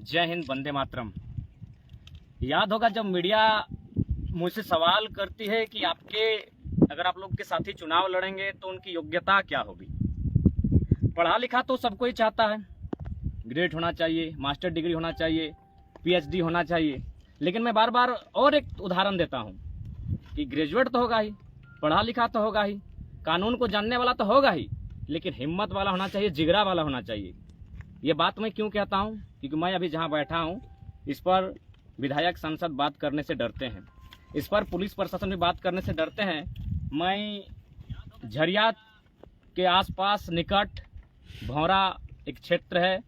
जय हिंद, वंदे मातरम। याद होगा जब मीडिया मुझसे सवाल करती है कि अगर आप लोग के साथी चुनाव लड़ेंगे तो उनकी योग्यता क्या होगी। पढ़ा लिखा तो सबको ही चाहता है, ग्रेड होना चाहिए, मास्टर डिग्री होना चाहिए, पीएचडी होना चाहिए। लेकिन मैं बार बार और एक उदाहरण देता हूँ कि ग्रेजुएट तो होगा ही, पढ़ा लिखा तो होगा ही, कानून को जानने वाला तो होगा ही, लेकिन हिम्मत वाला होना चाहिए, जिगरा वाला होना चाहिए। ये बात मैं क्यों कहता हूँ? क्योंकि मैं अभी जहाँ बैठा हूँ इस पर विधायक सांसद बात करने से डरते हैं, इस पर पुलिस प्रशासन भी बात करने से डरते हैं। मैं झरिया के आसपास निकट भौरा एक क्षेत्र है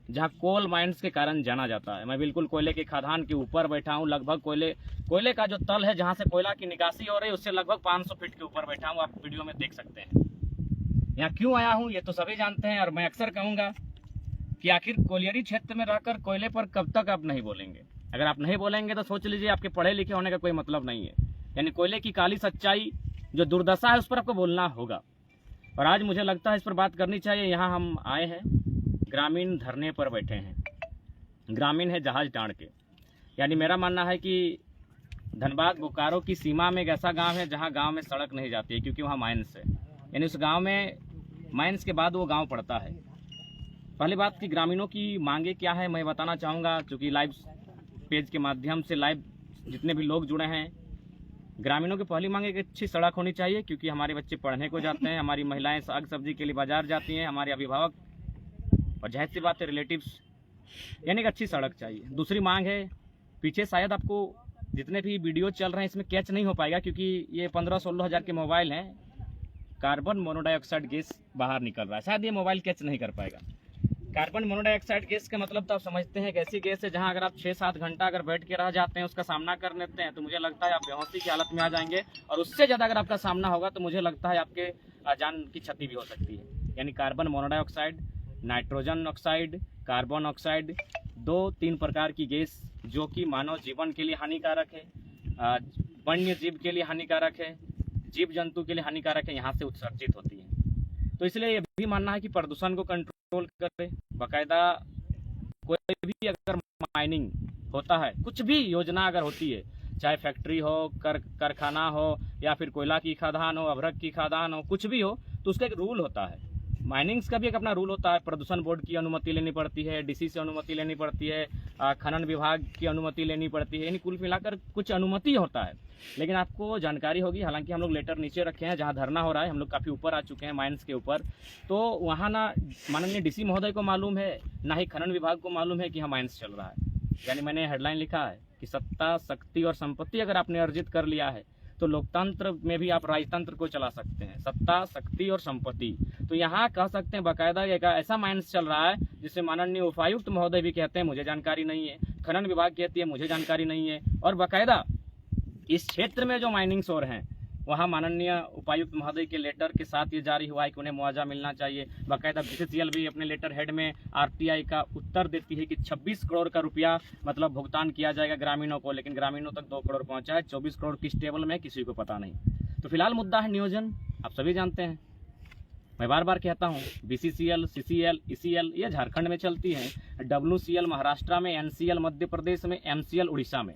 जहाँ कोल माइंस के कारण जाना जाता है। मैं बिल्कुल कोयले की खदान के ऊपर बैठा हूँ। लगभग कोयले का जो तल है जहाँ से कोयला की निकासी हो रही है उससे लगभग 500 फीट के ऊपर बैठा हूँ। आप वीडियो में देख सकते हैं। यहाँ क्यों आया हूँ ये तो सभी जानते हैं, और मैं अक्सर कहूँगा कि आखिर कोयलियरी क्षेत्र में रहकर कोयले पर कब तक आप नहीं बोलेंगे। अगर आप नहीं बोलेंगे तो सोच लीजिए आपके पढ़े लिखे होने का कोई मतलब नहीं है। यानी कोयले की काली सच्चाई जो दुर्दशा है उस पर आपको बोलना होगा, और आज मुझे लगता है इस पर बात करनी चाहिए। यहाँ हम आए हैं, ग्रामीण धरने पर बैठे हैं। ग्रामीण है जहाज टाण के, यानी मेरा मानना है कि धनबाद बोकारो की सीमा में एक ऐसा गांव है जहां गांव में सड़क नहीं जाती है, क्योंकि वहां माइंस है। यानी उस गांव में माइंस के बाद वो गांव पड़ता है। पहली बात कि ग्रामीणों की मांगे क्या है मैं बताना चाहूँगा, क्योंकि लाइव पेज के माध्यम से लाइव जितने भी लोग जुड़े हैं, ग्रामीणों की पहली मांग एक अच्छी सड़क होनी चाहिए, क्योंकि हमारे बच्चे पढ़ने को जाते हैं, हमारी महिलाएं साग सब्जी के लिए बाजार जाती हैं, हमारे अभिभावक और जाहिर सी बात है रिलेटिव्स, यानी एक अच्छी सड़क चाहिए। दूसरी मांग है, पीछे शायद आपको जितने भी वीडियो चल रहे हैं इसमें कैच नहीं हो पाएगा, क्योंकि ये 15-16 हज़ार के मोबाइल हैं। कार्बन मोनोडाइऑक्साइड गैस बाहर निकल रहा है, शायद ये मोबाइल कैच नहीं कर पाएगा। कार्बन मोनोडाइऑक्साइड गैस का मतलब तो आप समझते हैं, एक ऐसी गैस है जहां अगर आप 6-7 घंटा अगर बैठ के रह जाते हैं, उसका सामना कर लेते हैं, तो मुझे लगता है आप बेहोशी की हालत में आ जाएंगे, और उससे ज़्यादा अगर आपका सामना होगा तो मुझे लगता है आपके जान की क्षति भी हो सकती है। यानी carbon monodioxide, nitrogen oxide, carbon oxide, 2-3 प्रकार की गैस जो कि मानव जीवन के लिए हानिकारक है, वन्य जीव के लिए हानिकारक है, जीव जंतु के लिए हानिकारक है, यहाँ से उत्सर्जित होती है। तो इसलिए ये भी मानना है कि प्रदूषण को कंट्रोल करे। बाकायदा कोई भी अगर माइनिंग होता है, कुछ भी योजना अगर होती है, चाहे फैक्ट्री हो, कारखाना हो, या फिर कोयला की खदान हो, अभ्रक की खदान हो, कुछ भी हो, तो उसका एक रूल होता है। माइनिंग्स का भी एक अपना रूल होता है। प्रदूषण बोर्ड की अनुमति लेनी पड़ती है, डीसी से अनुमति लेनी पड़ती है, खनन विभाग की अनुमति लेनी पड़ती है, यानी कुल मिलाकर कुछ अनुमति होता है। लेकिन आपको जानकारी होगी, हालांकि हम लोग लेटर नीचे रखे हैं जहां धरना हो रहा है, हम लोग काफ़ी ऊपर आ चुके हैं माइंस के ऊपर, तो वहाँ ना माननीय डीसी महोदय को मालूम है, ना ही खनन विभाग को मालूम है कि यहाँ माइंस चल रहा है। यानी मैंने हेडलाइन लिखा है कि सत्ता, शक्ति और संपत्ति अगर आपने अर्जित कर लिया है तो लोकतंत्र में भी आप राजतंत्र को चला सकते हैं। सत्ता, शक्ति और संपत्ति, तो यहाँ कह सकते हैं बाकायदा एक ऐसा माइंस चल रहा है जिसे माननीय उपायुक्त महोदय भी कहते हैं मुझे जानकारी नहीं है, खनन विभाग कहती है मुझे जानकारी नहीं है, और बाकायदा इस क्षेत्र में जो माइनिंग्स हो रहे हैं वहाँ माननीय उपायुक्त महोदय के लेटर के साथ ये जारी हुआ है कि उन्हें मुआवजा मिलना चाहिए। बाकायदा बीसीसीएल भी अपने लेटर हेड में आरटीआई का उत्तर देती है कि 26 करोड़ का रुपया मतलब भुगतान किया जाएगा ग्रामीणों को, लेकिन ग्रामीणों तक 2 करोड़ पहुंचा है। 24 करोड़ किस टेबल में किसी को पता नहीं। तो फिलहाल मुद्दा है नियोजन, आप सभी जानते हैं। मैं बार बार कहता हूँ, बीसीसीएल, सीसीएल, ईसीएल ये झारखंड में चलती है, डब्ल्यूसीएल महाराष्ट्र में, एनसीएल मध्य प्रदेश में, एमसीएल उड़ीसा में,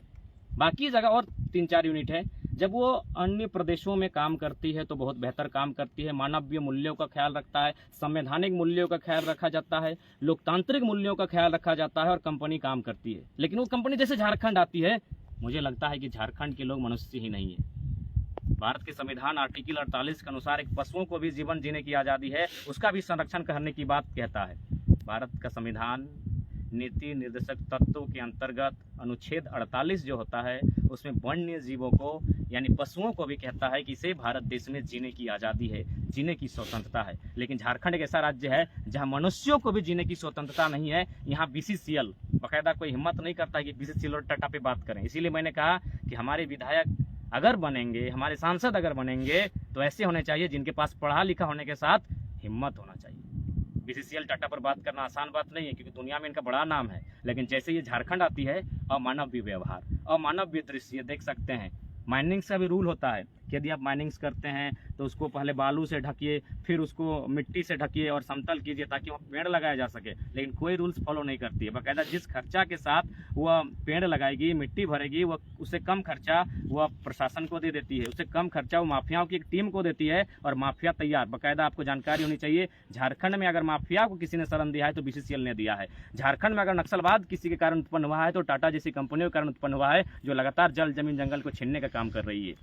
बाकी जगह और 3-4 यूनिट है। जब वो अन्य प्रदेशों में काम करती है तो बहुत बेहतर काम करती है, मानवीय मूल्यों का ख्याल रखता है, संवैधानिक मूल्यों का ख्याल रखा जाता है, लोकतांत्रिक मूल्यों का ख्याल रखा जाता है, और कंपनी काम करती है। लेकिन वो कंपनी जैसे झारखंड आती है, मुझे लगता है कि झारखंड के लोग मनुष्य ही नहीं है। भारत के संविधान आर्टिकल 48 के अनुसार एक पशुओं को भी जीवन जीने की आज़ादी है, उसका भी संरक्षण करने की बात कहता है भारत का संविधान। नीति निर्देशक तत्वों के अंतर्गत अनुच्छेद 48 जो होता है उसमें वन्य जीवों को यानी पशुओं को भी कहता है कि इसे भारत देश में जीने की आज़ादी है, जीने की स्वतंत्रता है। लेकिन झारखंड एक ऐसा राज्य है जहां मनुष्यों को भी जीने की स्वतंत्रता नहीं है। यहाँ बीसीसीएल बाकायदा कोई हिम्मत नहीं करता कि बीसीसीएल और टाटा पे बात करें। इसीलिए मैंने कहा कि हमारे विधायक अगर बनेंगे, हमारे सांसद अगर बनेंगे, तो ऐसे होने चाहिए जिनके पास पढ़ा लिखा होने के साथ हिम्मत होना चाहिए। बीसीसीएल टाटा पर बात करना आसान बात नहीं है, क्योंकि दुनिया में इनका बड़ा नाम है, लेकिन जैसे ये झारखंड आती है, अमानवीय व्यवहार, अमानवीय दृश्य देख सकते हैं। माइनिंग्स का भी रूल होता है कि कि यदि आप माइनिंग्स करते हैं तो उसको पहले बालू से ढकिए, फिर उसको मिट्टी से ढकिए और समतल कीजिए ताकि वहाँ पेड़ लगाया जा सके। लेकिन कोई रूल्स फॉलो नहीं करती है। बाकायदा जिस खर्चा के साथ वह पेड़ लगाएगी, मिट्टी भरेगी, वह उससे कम खर्चा वह प्रशासन को दे देती है, उससे कम खर्चा वो माफियाओं की एक टीम को देती है और माफिया तैयार। बाकायदा आपको जानकारी होनी चाहिए, झारखंड में अगर माफिया को किसी ने शरण दिया है तो BCCL ने दिया है। झारखंड में अगर नक्सलवाद किसी के कारण उत्पन्न हुआ है तो टाटा जैसी कंपनियों के कारण उत्पन्न हुआ है, जो लगातार जल जमीन जंगल को छीनने का काम कर रही है।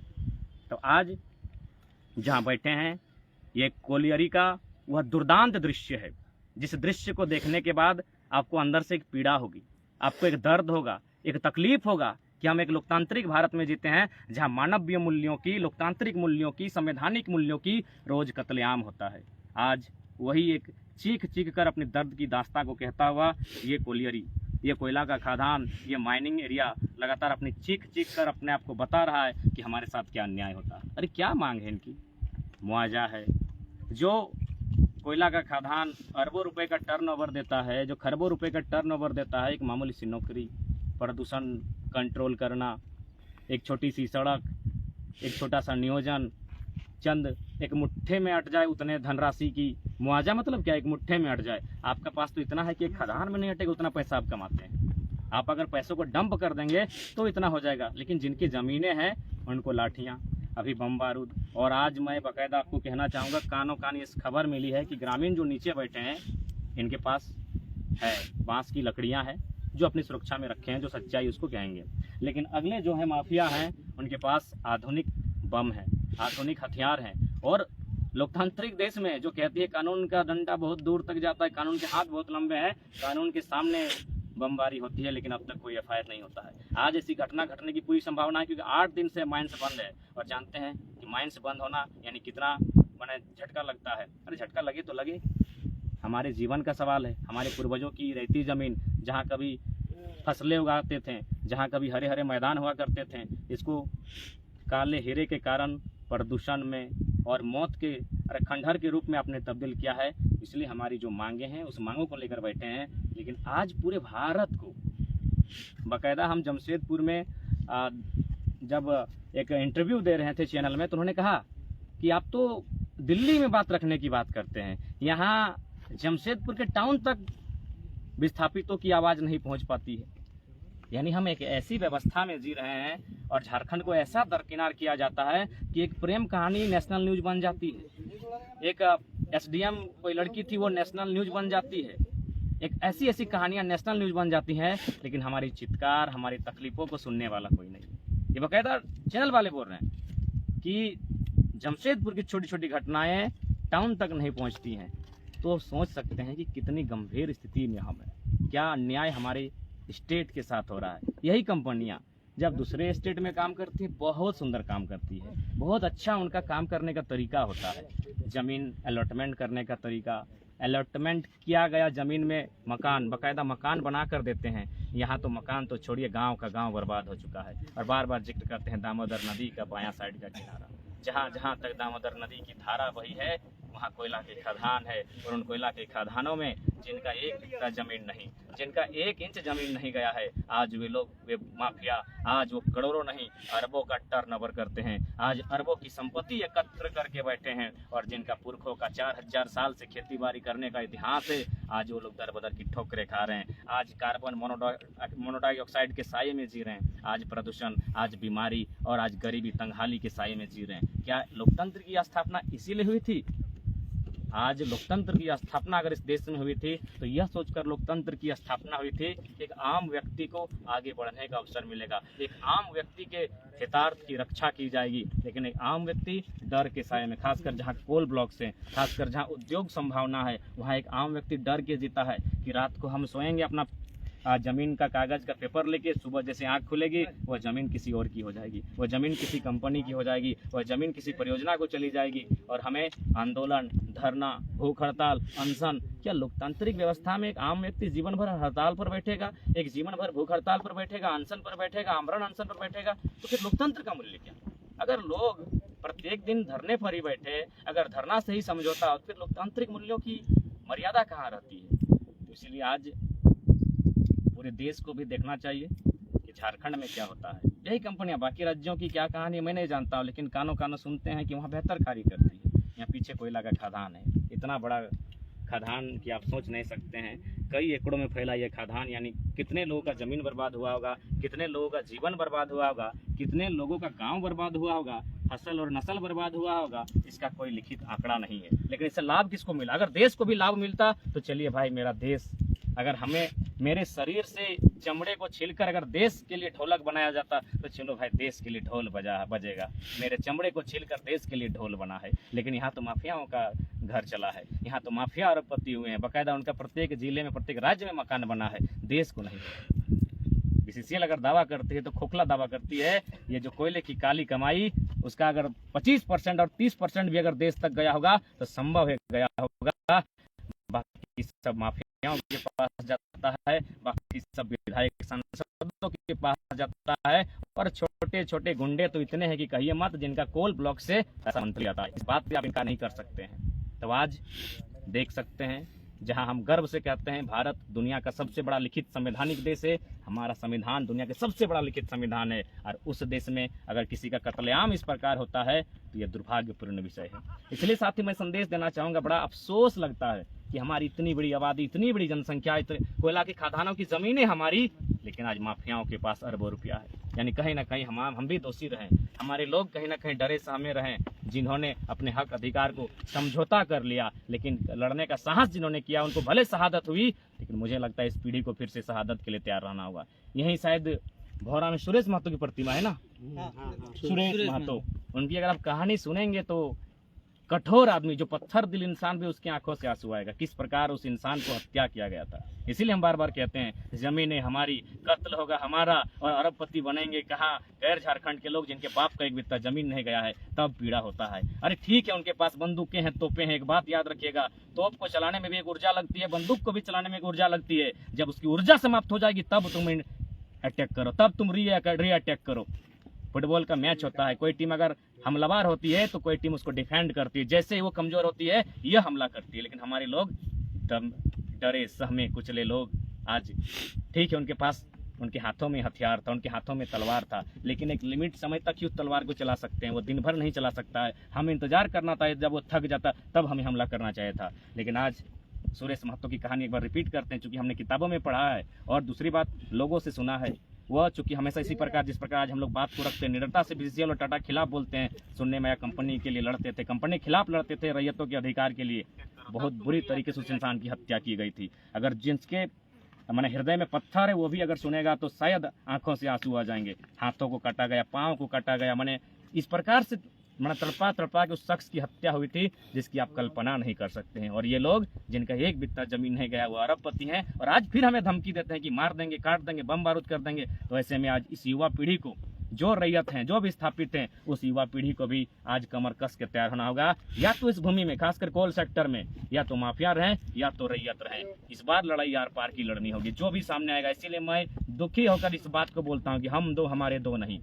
तो आज जहाँ बैठे हैं ये कोलियरी का वह दुर्दांत दृश्य है, जिस दृश्य को देखने के बाद आपको अंदर से एक पीड़ा होगी, आपको एक दर्द होगा, एक तकलीफ होगा कि हम एक लोकतांत्रिक भारत में जीते हैं जहां मानवीय मूल्यों की, लोकतांत्रिक मूल्यों की, संवैधानिक मूल्यों की रोज कत्लेआम होता है। आज वही एक चीख चीख कर अपने दर्द की दास्तां को कहता हुआ ये कोलियरी, ये कोयला का खदान, ये माइनिंग एरिया लगातार अपनी चीख चीख कर अपने आप को बता रहा है कि हमारे साथ क्या अन्याय होता है। अरे क्या मांग है इनकी? मुआवजा है। जो कोयला का खदान अरबों रुपए का टर्नओवर देता है, जो खरबों रुपए का टर्नओवर देता है, एक मामूली सी नौकरी, प्रदूषण कंट्रोल करना, एक छोटी सी सड़क, एक छोटा सा नियोजन, चंद एक मुट्ठे में अट जाए उतने धनराशि की मुआवजा। मतलब क्या? एक मुट्ठे में अट जाए। आपका पास तो इतना है कि एक खदान में नहीं अटेगा, उतना पैसा आप कमाते हैं। आप अगर पैसों को डंप कर देंगे तो इतना हो जाएगा, लेकिन जिनकी ज़मीनें हैं उनको लाठियाँ, अभी बम बारूद। और आज मैं बाकायदा आपको कहना चाहूँगा, कानों कान इस खबर मिली है कि ग्रामीण जो नीचे बैठे हैं इनके पास है बांस की लकड़ियाँ हैं जो अपनी सुरक्षा में रखे हैं, जो सच्चाई उसको कहेंगे। लेकिन अगले जो है माफिया हैं उनके पास आधुनिक बम है, आधुनिक हथियार हैं। और लोकतांत्रिक देश में जो कहती है कानून का डंडा बहुत दूर तक जाता है, कानून के हाथ बहुत लंबे हैं, कानून के सामने बमबारी होती है, लेकिन अब तक कोई FIR नहीं होता है। आज ऐसी घटना घटने की पूरी संभावना है, क्योंकि 8 दिन से माइंस बंद है और जानते हैं कि माइंस बंद होना यानी कितना माने झटका लगता है। अरे झटका लगे तो लगे, हमारे जीवन का सवाल है। हमारे पूर्वजों की रहती ज़मीन जहाँ कभी फसलें उगाते थे, जहाँ कभी हरे हरे मैदान हुआ करते थे, इसको काले हीरे के कारण प्रदूषण में और मौत के खंडहर के रूप में आपने तब्दील किया है। इसलिए हमारी जो मांगे हैं उस मांगों को लेकर बैठे हैं। लेकिन आज पूरे भारत को बाकायदा हम जमशेदपुर में जब एक इंटरव्यू दे रहे थे चैनल में, तो उन्होंने कहा कि आप तो दिल्ली में बात रखने की बात करते हैं, यहाँ जमशेदपुर के टाउन तक विस्थापितों की आवाज़ नहीं पहुँच पाती है। यानी हम एक ऐसी व्यवस्था में जी रहे हैं और झारखंड को ऐसा दरकिनार किया जाता है कि एक प्रेम कहानी नेशनल न्यूज़ बन जाती है, एक SDM कोई लड़की थी वो नेशनल न्यूज़ बन जाती है, एक ऐसी ऐसी कहानियां नेशनल न्यूज़ बन जाती हैं, लेकिन हमारी चित्कार, हमारी तकलीफ़ों को सुनने वाला कोई नहीं। ये बाकायदा चैनल वाले बोल रहे हैं कि जमशेदपुर की छोटी छोटी घटनाएं टाउन तक नहीं पहुंचती हैं। तो सोच सकते हैं कि कितनी गंभीर स्थिति में हम हैं, क्या अन्याय हमारे स्टेट के साथ हो रहा है। यही कंपनियां जब दूसरे स्टेट में काम करती हैं बहुत सुंदर काम करती है, बहुत अच्छा उनका काम करने का तरीका होता है। ज़मीन अलॉटमेंट करने का तरीका, अलॉटमेंट किया गया ज़मीन में मकान, बाकायदा मकान बना कर देते हैं। यहाँ तो मकान तो छोड़िए, गांव का गांव बर्बाद हो चुका है। और बार बार जिक्र करते हैं दामोदर नदी का बायां साइड का किनारा, जहाँ जहाँ तक दामोदर नदी की धारा बही है वहाँ कोयला के खदान है। और उन कोयला के खदानों में जिनका 1 बित्ता ज़मीन नहीं, जिनका 1 इंच ज़मीन नहीं गया है, आज वे लोग, वे माफिया, आज वो करोड़ों नहीं अरबों का टर्नओवर करते हैं, आज अरबों की संपत्ति एकत्र करके बैठे हैं। और जिनका पुरखों का 4000 साल से खेती बाड़ी करने का इतिहास है, आज वो लोग दर बदर की ठोकरें खा रहे हैं। आज कार्बन मोनोडाइऑक्साइड के साये में जी रहे हैं, आज प्रदूषण, आज बीमारी और आज गरीबी तंगहाली के साये में जी रहे हैं। क्या लोकतंत्र की स्थापना इसीलिए हुई थी? आज लोकतंत्र की स्थापना अगर इस देश में हुई थी तो यह सोचकर लोकतंत्र की स्थापना हुई थी कि एक आम व्यक्ति को आगे बढ़ने का अवसर मिलेगा, एक आम व्यक्ति के हितार्थ की रक्षा की जाएगी। लेकिन एक आम व्यक्ति डर के साये में, खासकर जहाँ कोल ब्लॉक्स हैं, खासकर जहाँ उद्योग संभावना है, वहाँ एक आम व्यक्ति डर के जीता है कि रात को हम सोएंगे अपना ज़मीन का कागज़ का पेपर लेके, सुबह जैसे आँख खुलेगी वह ज़मीन किसी और की हो जाएगी, वह ज़मीन किसी कंपनी की हो जाएगी, वह ज़मीन किसी परियोजना को चली जाएगी। और हमें आंदोलन, धरना, भूख हड़ताल, अनशन, क्या लोकतांत्रिक व्यवस्था में एक आम व्यक्ति जीवन भर हड़ताल पर बैठेगा, एक जीवन भर भूख हड़ताल पर बैठेगा, अनशन पर बैठेगा, आमरण अनशन पर बैठेगा? तो फिर लोकतंत्र का मूल्य क्या? अगर लोग प्रत्येक दिन धरने पर ही बैठे, अगर धरना से ही समझौता हो, तो फिर लोकतांत्रिक मूल्यों की मर्यादा कहाँ रहती है? तो इसलिए आज पूरे देश को भी देखना चाहिए कि कि झारखंड में क्या होता है। यही कंपनियां, बाकी राज्यों की क्या कहानी मैं नहीं जानता हूँ, लेकिन कानों कानों सुनते हैं कि वहाँ बेहतर कार्य करती है। यहाँ पीछे कोयला का खदान है, इतना बड़ा खदान कि आप सोच नहीं सकते हैं। कई एकड़ों में फैला ये खदान, यानी कितने लोगों का ज़मीन बर्बाद हुआ होगा, कितने लोगों का जीवन बर्बाद हुआ होगा, कितने लोगों का गांव बर्बाद हुआ होगा, फसल और नस्ल बर्बाद हुआ होगा। इसका कोई लिखित आंकड़ा नहीं है, लेकिन इससे लाभ किसको मिला? अगर देश को भी लाभ मिलता तो चलिए भाई, मेरा देश, अगर हमें मेरे शरीर से चमड़े को छीलकर अगर देश के लिए ढोलक बनाया जाता तो चलो भाई, देश के लिए ढोल बजेगा। मेरे चमड़े को छीलकर देश के लिए ढोल बना है, लेकिन यहाँ तो माफियाओं का घर चला है। यहाँ तो माफिया अरबपति हुए हैं, बाकायदा उनका प्रत्येक जिले में, प्रत्येक राज्य में मकान बना है, देश को नहीं। बीसीसीएल अगर दावा करती है तो खोखला दावा करती है। ये जो कोयले की काली कमाई, उसका अगर 25% और 30% भी अगर देश तक गया होगा तो संभव है गया होगा, बाकी सब माफियाओं के पास जाता है, बाकी सब विधायक सांसदों के पास जाता है, और छोटे छोटे गुंडे तो इतने हैं कि कहिए मत, जिनका कोल ब्लॉक से ऐसा मंत्री आता है। इस बात पे आप इनकार नहीं कर सकते हैं। तो आज देख सकते हैं, जहां हम गर्व से कहते हैं भारत दुनिया का सबसे बड़ा लिखित संवैधानिक देश है, हमारा संविधान दुनिया के सबसे बड़ा लिखित संविधान है, और उस देश में अगर किसी का कत्लेआम इस प्रकार होता है तो यह दुर्भाग्यपूर्ण विषय है। इसलिए साथ ही मैं संदेश देना चाहूँगा, बड़ा अफसोस लगता है कि हमारी इतनी बड़ी आबादी, इतनी बड़ी जनसंख्या, कोयला की खदानों की ज़मीनें हमारी, लेकिन आज माफियाओं के पास अरबों रुपया है। यानी कहीं ना कहीं हम भी दोषी रहें, हमारे लोग कहीं ना कहीं डरे सहमे रहें, जिन्होंने अपने हक अधिकार को समझौता कर लिया, लेकिन लड़ने का साहस जिन्होंने किया उनको भले शहादत हुई, लेकिन मुझे लगता है इस पीढ़ी को फिर से शहादत के लिए तैयार रहना होगा। यही शायद भौरा में सुरेश महतो की प्रतिमा है ना, सुरेश महतो, उनकी अगर आप कहानी सुनेंगे तो कठोर आदमी, जो पत्थर दिल इंसान भी, उसकी आंखों से आंसू आएगा, किस प्रकार उस इंसान को हत्या किया गया था। इसीलिए हम बार बार कहते हैं, जमीनें हमारी, कत्ल होगा हमारा, और अरबपति बनेंगे कहाँ? गैर झारखंड के लोग जिनके बाप का एक बित्ता जमीन नहीं गया है, तब पीड़ा होता है। अरे ठीक है, उनके पास बंदूकें हैं, तोपें हैं, एक बात याद रखिएगा, तोप को चलाने में भी एक ऊर्जा लगती है, बंदूक को भी चलाने में एक ऊर्जा लगती है। जब उसकी ऊर्जा समाप्त हो जाएगी तब तुम अटैक करो, तब तुम री अटैक करो। फुटबॉल का मैच होता है, कोई टीम अगर हमलावर होती है तो कोई टीम उसको डिफेंड करती है, जैसे ही वो कमजोर होती है यह हमला करती है। लेकिन हमारे लोग डरे सहमे कुचले लोग, आज ठीक है उनके पास, उनके हाथों में हथियार था, उनके हाथों में तलवार था, लेकिन एक लिमिट समय तक ही उस तलवार को चला सकते हैं, वो दिन भर नहीं चला सकता है। हमें इंतजार करना था, जब वो थक जाता तब हमें हमला करना चाहिए था। लेकिन आज सुरेश महतो की कहानी एक बार रिपीट करते हैं, चूंकि हमने किताबों में पढ़ा है, और दूसरी बात लोगों से सुना है। वह चूंकि हमेशा इसी प्रकार, जिस प्रकार आज हम लोग बात को रखते हैं, निडरता से बीसीसीएल और टाटा खिलाफ बोलते हैं, सुनने में आया कंपनी के लिए लड़ते थे, कंपनी के खिलाफ लड़ते थे, रैयतों के अधिकार के लिए। बहुत बुरी तरीके से उस इंसान की हत्या की गई थी। अगर जिसके मैंने हृदय में पत्थर है वो भी अगर सुनेगा तो शायद आंखों से आंसू आ जाएंगे। हाथों को काटा गया, पाँव को काटा गया, मैंने इस प्रकार से तड़पा तड़पा के उस शख्स की हत्या हुई थी जिसकी आप कल्पना नहीं कर सकते हैं। और ये लोग जिनका एक बित्ता जमीन नहीं गया वो अरबपति हैं, और आज फिर हमें धमकी देते हैं कि मार देंगे, काट देंगे, बम बारूद कर देंगे। तो ऐसे में आज इस युवा पीढ़ी को, जो रैयत हैं, जो भी स्थापित हैं, उस युवा पीढ़ी को भी आज कमर कस के तैयार होना होगा। या तो इस भूमि में, खासकर कोल सेक्टर में, या तो माफिया रहें या तो रैयत रहें। इस बार लड़ाई आर पार की लड़नी होगी, जो भी सामने आएगा। इसीलिए मैं दुखी होकर इस बात को बोलता हूँ कि हम दो, हमारे दो नहीं।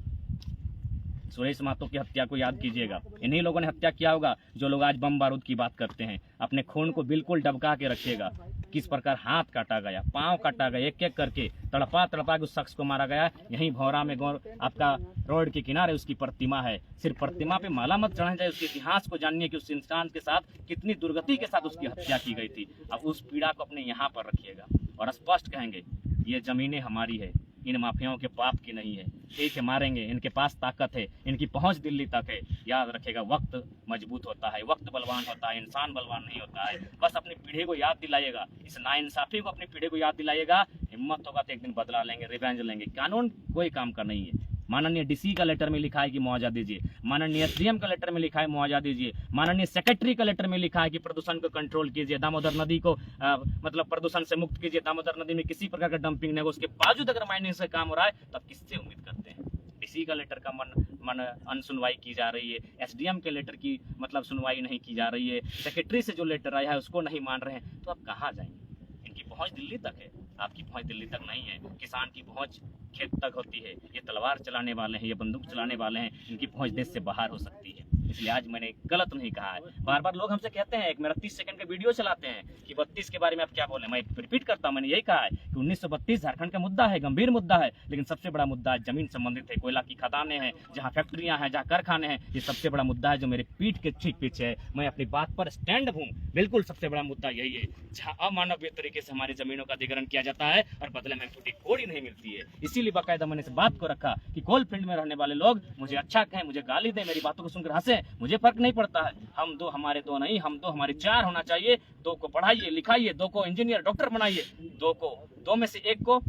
सुरेश महतो की हत्या को याद कीजिएगा, इन्हीं लोगों ने हत्या किया होगा जो लोग आज बम बारूद की बात करते हैं। अपने खून को बिल्कुल दबका के रखिएगा, किस प्रकार हाथ काटा गया, पांव काटा गया, एक एक करके तड़पा तड़पा के उस शख्स को मारा गया। यहीं भौरा में आपका रोड के किनारे उसकी प्रतिमा है। सिर्फ प्रतिमा पे माला मत चढ़ाई जाए, उसके इतिहास को जानिए कि उस इंसान के साथ कितनी दुर्गति के साथ उसकी हत्या की गई थी। अब उस पीड़ा को अपने यहाँ पर रखिएगा और स्पष्ट कहेंगे, ये जमीनें हमारी है, इन माफियाओं के बाप की नहीं है। ठीक है, मारेंगे, इनके पास ताकत है, इनकी पहुंच दिल्ली तक है। याद रखेगा, वक्त मजबूत होता है, वक्त बलवान होता है, इंसान बलवान नहीं होता है। बस अपनी पीढ़ी को याद दिलाइएगा, इस नाइंसाफी को अपनी पीढ़ी को याद दिलाइएगा। हिम्मत होगा तो एक दिन बदला लेंगे, रिवेंज लेंगे। कानून कोई काम का नहीं है। माननीय डीसी का लेटर में लिखा है कि मुआवजा दीजिए, माननीय एसडीएम का लेटर में लिखा है मुआवजा दीजिए, माननीय सेक्रेटरी का लेटर में लिखा है कि प्रदूषण को कंट्रोल कीजिए, दामोदर नदी को मतलब प्रदूषण से मुक्त कीजिए, दामोदर नदी में किसी प्रकार का डंपिंग नहीं हो। उसके बावजूद अगर माइनिंग से काम हो रहा है तो आप किससे उम्मीद करते हैं? डीसी का लेटर का मन अनसुनवाई की जा रही है, एसडीएम के लेटर की मतलब सुनवाई नहीं की जा रही है, सेक्रेटरी से जो लेटर आया है उसको नहीं मान रहे हैं, तो आप कहाँ जाएंगे? इनकी पहुँच दिल्ली तक है, आपकी पहुँच दिल्ली तक नहीं है। किसान की पहुँच खेत तक होती है। ये तलवार चलाने वाले हैं, ये बंदूक चलाने वाले हैं, इनकी पहुंच देश से बाहर हो सकती है। इसलिए आज मैंने गलत नहीं कहा है। बार बार लोग हमसे कहते हैं, एक मेरा 30 सेकंड का वीडियो चलाते हैं कि 32 के बारे में आप क्या बोले। मैं रिपीट करता हूं, मैंने यही कहा है कि 1932 झारखंड का मुद्दा है, गंभीर मुद्दा है, लेकिन सबसे बड़ा मुद्दा जमीन संबंधित है। कोयला की खदानें हैं, जहाँ फैक्ट्रियां हैं, जहाँ कारखाने हैं, ये सबसे बड़ा मुद्दा है जो मेरे पीठ के ठीक पीछे है। मैं अपनी बात पर स्टैंड हूँ। बिल्कुल सबसे बड़ा मुद्दा यही है, जहाँ अमानवीय तरीके से हमारी जमीनों का अधिग्रहण किया जाता है और बदले में छोटी कोड़ी नहीं मिलती है। इसीलिए बाकायदा मैंने इस बात को रखा कि कोल फील्ड में रहने वाले लोग मुझे अच्छा कहें, मुझे गाली दें, मेरी बातों को सुनकर हंसे, मुझे फर्क नहीं पड़ता है। हम दो हमारे दो नहीं, हम दो हमारे चार होना चाहिए। दो को पढ़ाइए लिखाइए, दो को इंजीनियर डॉक्टर बनाइए, दो में से एक को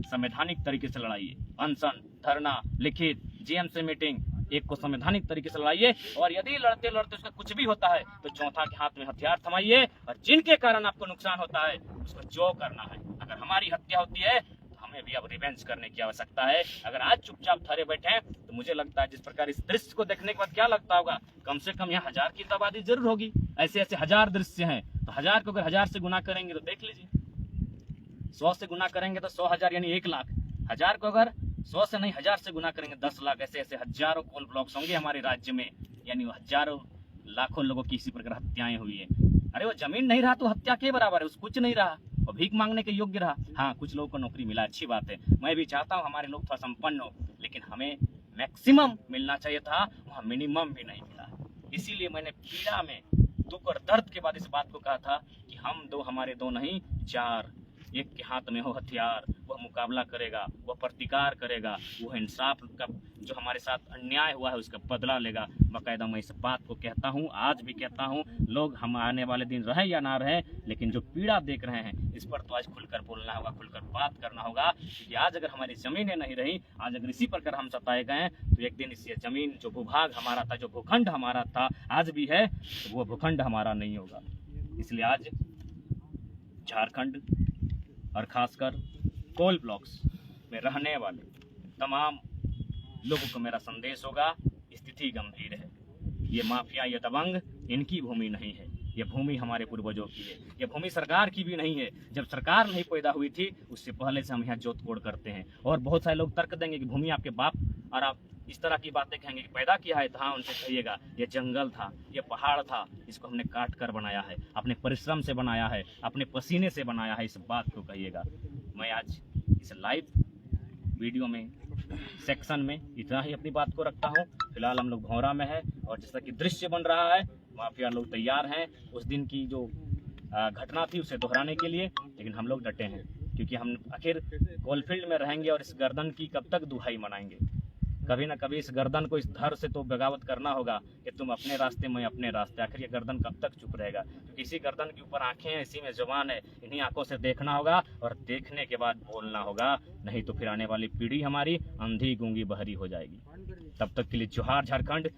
संवैधानिक तरीके से लड़ाइए। अनशन, धरना, लिखित, जीएमसी मीटिंग, एक को संवैधानिक तरीके से लड़ाइए। और यदि लड़ते लड़ते उसका कुछ भी होता है तो चौथा के हाथ में हथियार थमाइए और जिनके कारण आपको नुकसान होता है उसको जो करना है। अगर हमारी हत्या होती है तो हमें भी अब रिवेंज करने की आवश्यकता है। अगर आज चुपचाप ठहरे बैठे हैं तो मुझे लगता है जिस प्रकार इस दृश्य को देखने के बाद क्या लगता होगा, कम से कम यहाँ 1000 की आबादी जरूर होगी। ऐसे ऐसे 1000 दृश्य हैं, तो 1000 को अगर 1000 से गुना करेंगे तो देख लीजिए, 100 से गुना करेंगे तो 100,000 यानी 1 लाख। 1000 को अगर 100 से नहीं 1000 से गुना करेंगे 10 लाख। ऐसे ऐसे हजारों कोल ब्लॉक्स होंगे हमारे राज्य में, यानी हजारों लाखों लोगों की इसी प्रकार हत्याएं हुई है। अरे वो जमीन नहीं रहा तो हत्या के बराबर है, उस कुछ नहीं रहा, वो भीख मांगने के योग्य रहा। हाँ, कुछ लोगों को नौकरी मिला, अच्छी बात है, मैं भी चाहता हूँ हमारे लोग थोड़ा संपन्न हो, लेकिन हमें मैक्सिमम मिलना चाहिए था, वहाँ मिनिमम भी नहीं मिला। इसीलिए मैंने पीड़ा में दुख और दर्द के बाद इस बात को कहा था कि हम दो हमारे दो नहीं, चार। एक के हाथ में हो हथियार, वह मुकाबला करेगा, वह प्रतिकार करेगा, वह इंसाफ का जो हमारे साथ अन्याय हुआ है उसका बदला लेगा। बाकायदा मैं इस बात को कहता हूँ, आज भी कहता हूँ। लोग हम आने वाले दिन रहे या ना रहे, लेकिन जो पीड़ा देख रहे हैं इस पर तो आज खुलकर बोलना होगा, खुलकर बात करना होगा। क्योंकि आज अगर हमारी जमीनें नहीं रही, आज अगर इसी प्रकार हम सताए गए तो एक दिन इस जमीन जो भूभाग हमारा था, जो भूखंड हमारा था, आज भी है, तो वो भूखंड हमारा नहीं होगा। इसलिए आज झारखंड और खासकर कोल ब्लॉक्स में रहने वाले तमाम लोगों को मेरा संदेश होगा, स्थिति गंभीर है। ये माफिया, ये दबंग इनकी भूमि नहीं है, ये भूमि हमारे पूर्वजों की है, ये भूमि सरकार की भी नहीं है। जब सरकार नहीं पैदा हुई थी उससे पहले से हम यहाँ जोत कोड़ करते हैं। और बहुत सारे लोग तर्क देंगे कि भूमि आपके बाप, और आप इस तरह की बातें कहेंगे कि पैदा किया है, तो हाँ उनसे कहिएगा ये जंगल था, ये पहाड़ था, इसको हमने काट कर बनाया है, अपने परिश्रम से बनाया है, अपने पसीने से बनाया है, इस बात को कहिएगा। मैं आज इस लाइव वीडियो में सेक्शन में इतना ही अपनी बात को रखता हूँ। फिलहाल हम लोग भौरा में है और जैसा कि दृश्य बन रहा है, माफिया लोग तैयार हैं उस दिन की जो घटना थी उसे दोहराने के लिए, लेकिन हम लोग डटे हैं क्योंकि हम आखिर कोलफील्ड में रहेंगे और इस गर्दन की कब तक दुहाई मनाएंगे। कभी ना कभी इस गर्दन को इस धर से तो बगावत करना होगा कि तुम अपने रास्ते मैं अपने रास्ते। आखिर ये गर्दन कब तक चुप रहेगा? क्योंकि इसी गर्दन के ऊपर आंखें हैं, इसी में जुबान है, इन्हीं आंखों से देखना होगा और देखने के बाद बोलना होगा, नहीं तो फिर आने वाली पीढ़ी हमारी अंधी गूंगी बहरी हो जाएगी। तब तक के लिए जोहार झारखंड।